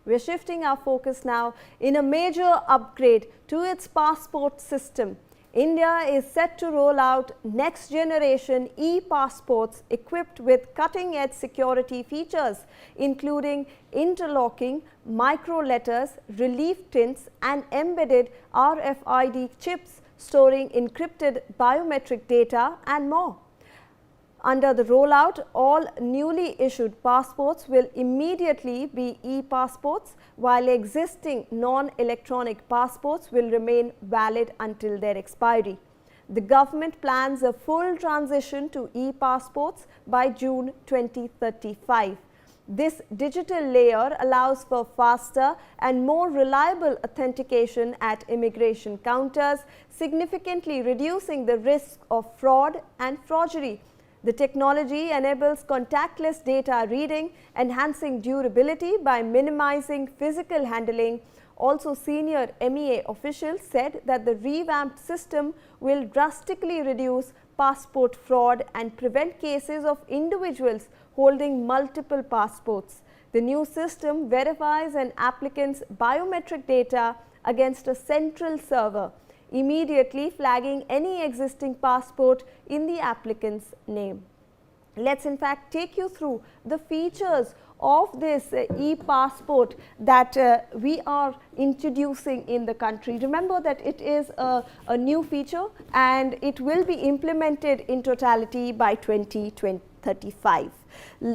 We're shifting our focus now in a major upgrade to its passport system. India is set to roll out next generation e-passports equipped with cutting-edge security features, including interlocking, microletters, relief tints and embedded RFID chips storing encrypted biometric data and more. Under the rollout, all newly issued passports will immediately be e-passports, while existing non-electronic passports will remain valid until their expiry. The government plans a full transition to e-passports by June 2035. This digital layer allows for faster and more reliable authentication at immigration counters, significantly reducing the risk of fraud and forgery. The technology enables contactless data reading, enhancing durability by minimizing physical handling. Also, senior MEA officials said that the revamped system will drastically reduce passport fraud and prevent cases of individuals holding multiple passports. The new system verifies an applicant's biometric data against a central server, immediately flagging any existing passport in the applicant's name. Let's in fact take you through the features of this e-passport that we are introducing in the country. Remember that it is a new feature and it will be implemented in totality by 2035.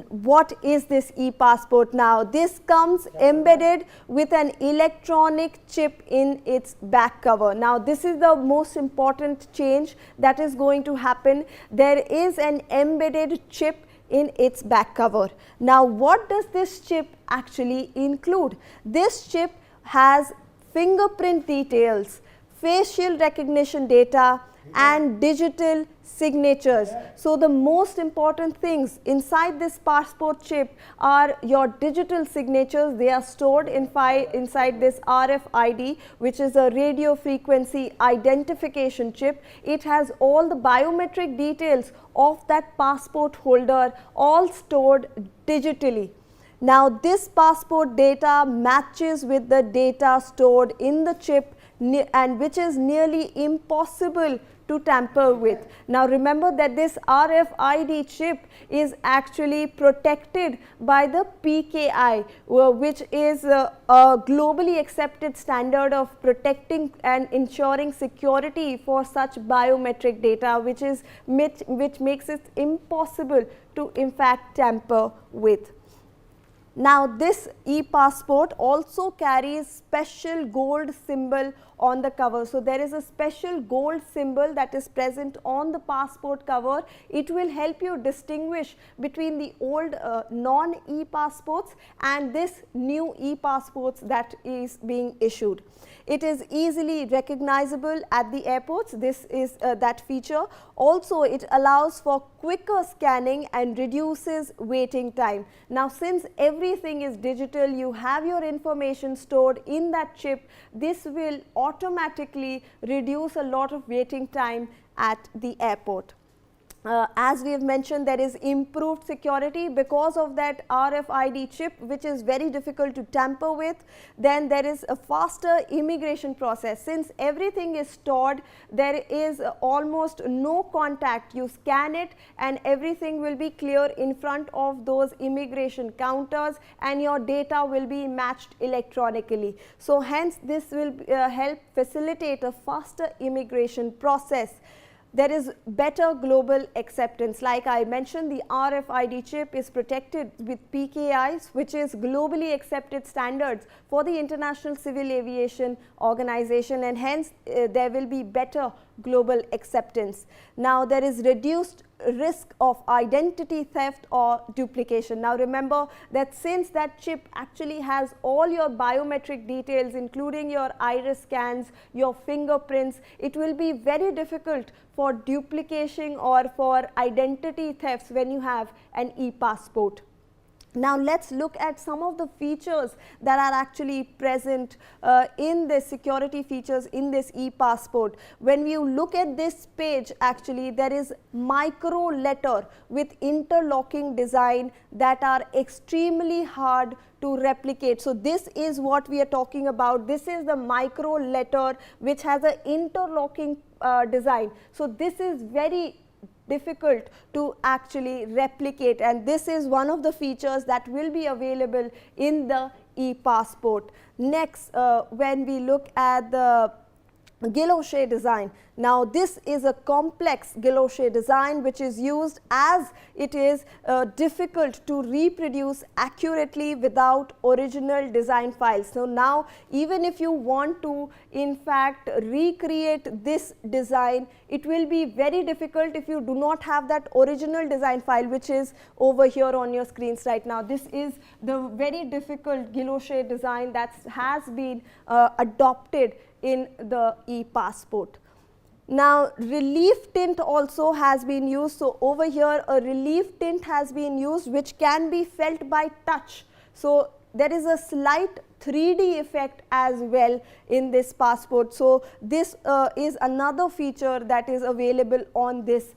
What is this e-passport now? This comes embedded with an electronic chip in its back cover. Now, this is the most important change that is going to happen. There is an embedded chip in its back cover. Now, what does this chip actually include? This chip has fingerprint details, facial recognition data and digital signatures. So, the most important things inside this passport chip are your digital signatures. They are stored inside this RFID, which is a radio frequency identification chip. It has all the biometric details of that passport holder all stored digitally. Now, this passport data matches with the data stored in the chip and which is nearly impossible to tamper with. Now, remember that this RFID chip is actually protected by the PKI, which is a globally accepted standard of protecting and ensuring security for such biometric data, which makes it impossible to in fact tamper with. Now, this e-passport also carries special gold symbol on the cover. So, there is a special gold symbol that is present on the passport cover. It will help you distinguish between the old non-e-passports and this new e-passports that is being issued. It is easily recognizable at the airports. This is that feature. Also, it allows for quicker scanning and reduces waiting time. Now, since everything is digital, you have your information stored in that chip. This will automatically reduce a lot of waiting time at the airport. As we have mentioned, there is improved security because of that RFID chip, which is very difficult to tamper with. Then there is a faster immigration process. Since everything is stored, there is almost no contact. You scan it and everything will be clear in front of those immigration counters and your data will be matched electronically. So, hence this will help facilitate a faster immigration process. There is better global acceptance. Like I mentioned, the RFID chip is protected with PKIs, which is globally accepted standards for the International Civil Aviation Organization, and hence there will be better global acceptance. Now, there is reduced risk of identity theft or duplication. Now, remember that since that chip actually has all your biometric details, including your iris scans, your fingerprints, it will be very difficult for duplication or for identity thefts when you have an e-passport. Now let's look at some of the features that are actually present in the security features in this e-passport. When you look at this page, actually there is micro letter with interlocking design that are extremely hard to replicate. So this is what we are talking about. This is the micro letter which has an interlocking design. So this is very difficult to actually replicate, and this is one of the features that will be available in the e-passport. Next, when we look at the guilloche design. Now this is a complex guilloche design which is used as it is difficult to reproduce accurately without original design files. So now even if you want to in fact recreate this design, it will be very difficult if you do not have that original design file, which is over here on your screens right now. This is the very difficult guilloche design that has been adopted in the e-passport. Now relief tint also has been used. So over here a relief tint has been used which can be felt by touch. So there is a slight 3D effect as well in this passport. So this is another feature that is available on this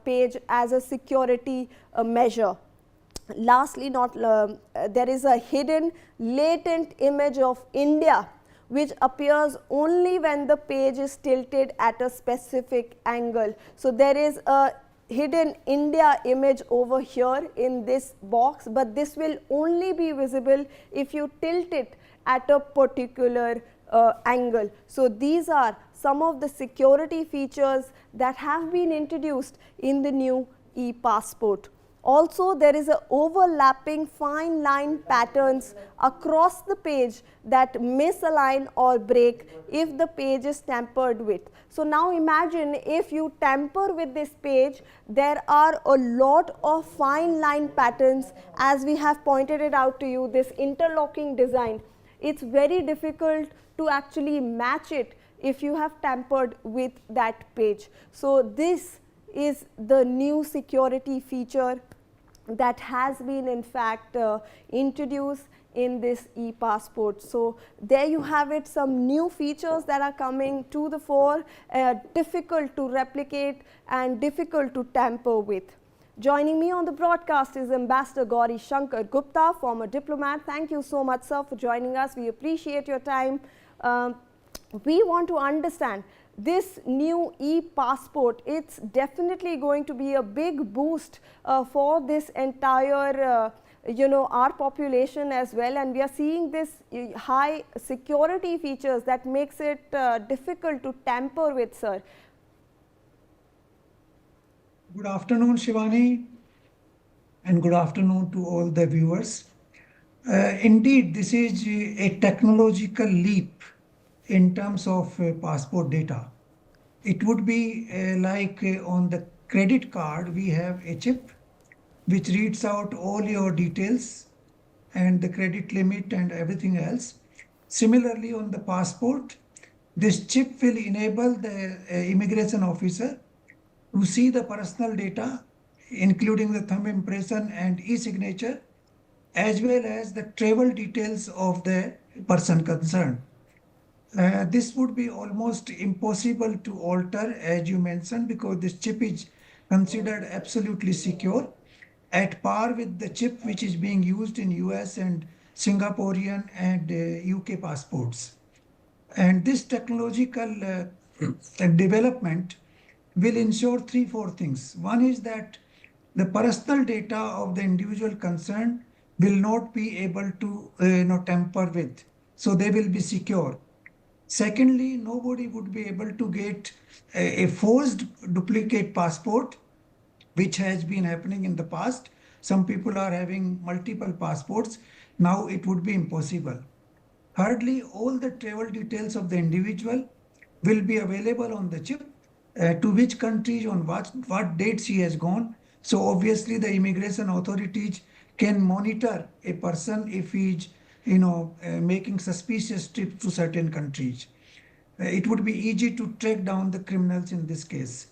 page as a security measure. Lastly, there is a hidden latent image of India which appears only when the page is tilted at a specific angle. So there is a hidden India image over here in this box, but this will only be visible if you tilt it at a particular angle. So these are some of the security features that have been introduced in the new e-passport. Also, there is a overlapping fine line patterns across the page that misalign or break if the page is tampered with. So now imagine if you tamper with this page, there are a lot of fine line patterns, as we have pointed it out to you, this interlocking design. It's very difficult to actually match it if you have tampered with that page. So this is the new security feature that has been in fact introduced in this e-passport. So there you have it, some new features that are coming to the fore, difficult to replicate and difficult to tamper with. Joining me on the broadcast is Ambassador Gauri Shankar Gupta, former diplomat. Thank you so much, sir, for joining us. We appreciate your time. We want to understand this new e-passport. It's definitely going to be a big boost for this entire our population as well, and we are seeing this high security features that makes it difficult to tamper with, sir. Good afternoon, Shivani, and good afternoon to all the viewers. Indeed, this is a technological leap in terms of passport data. It would be like on the credit card, we have a chip which reads out all your details and the credit limit and everything else. Similarly, on the passport, this chip will enable the immigration officer to see the personal data, including the thumb impression and e-signature, as well as the travel details of the person concerned. This would be almost impossible to alter, as you mentioned, because this chip is considered absolutely secure, at par with the chip which is being used in US and Singaporean and UK passports. And this technological development will ensure 3-4 things. One is that the personal data of the individual concerned will not be able to tamper with, so they will be secure. Secondly, nobody would be able to get a forged duplicate passport, which has been happening in the past. Some people are having multiple passports. Now it would be impossible. Thirdly, all the travel details of the individual will be available on the chip, to which countries, on what dates he has gone. So obviously the immigration authorities can monitor a person if he is making suspicious trips to certain countries. It would be easy to track down the criminals in this case.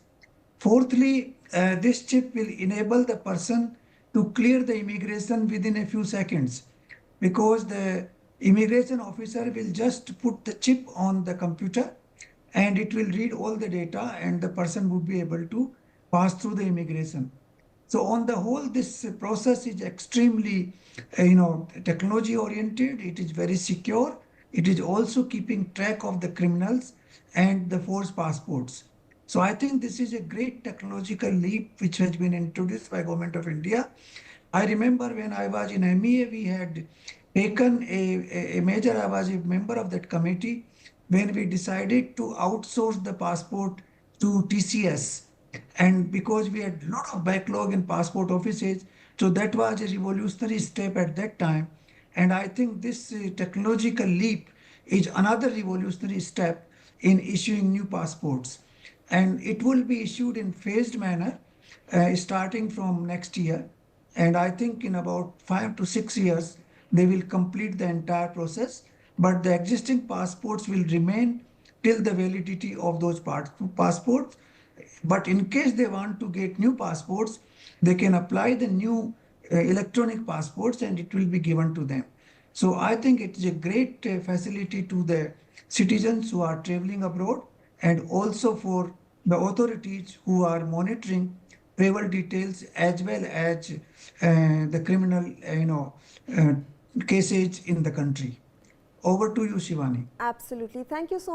Fourthly, this chip will enable the person to clear the immigration within a few seconds, because the immigration officer will just put the chip on the computer and it will read all the data and the person would be able to pass through the immigration. So on the whole, this process is extremely, technology oriented. It is very secure. It is also keeping track of the criminals and the forced passports. So I think this is a great technological leap which has been introduced by Government of India. I remember when I was in MEA, we had taken a measure. I was a member of that committee when we decided to outsource the passport to TCS. And because we had a lot of backlog in passport offices, so that was a revolutionary step at that time. And I think this technological leap is another revolutionary step in issuing new passports. And it will be issued in phased manner starting from next year. And I think in about 5 to 6 years, they will complete the entire process. But the existing passports will remain till the validity of those passports. But in case they want to get new passports, they can apply the new electronic passports and it will be given to them. So I think it is a great facility to the citizens who are traveling abroad, and also for the authorities who are monitoring travel details as well as the criminal, cases in the country. Over to you, Shivani. Absolutely. Thank you so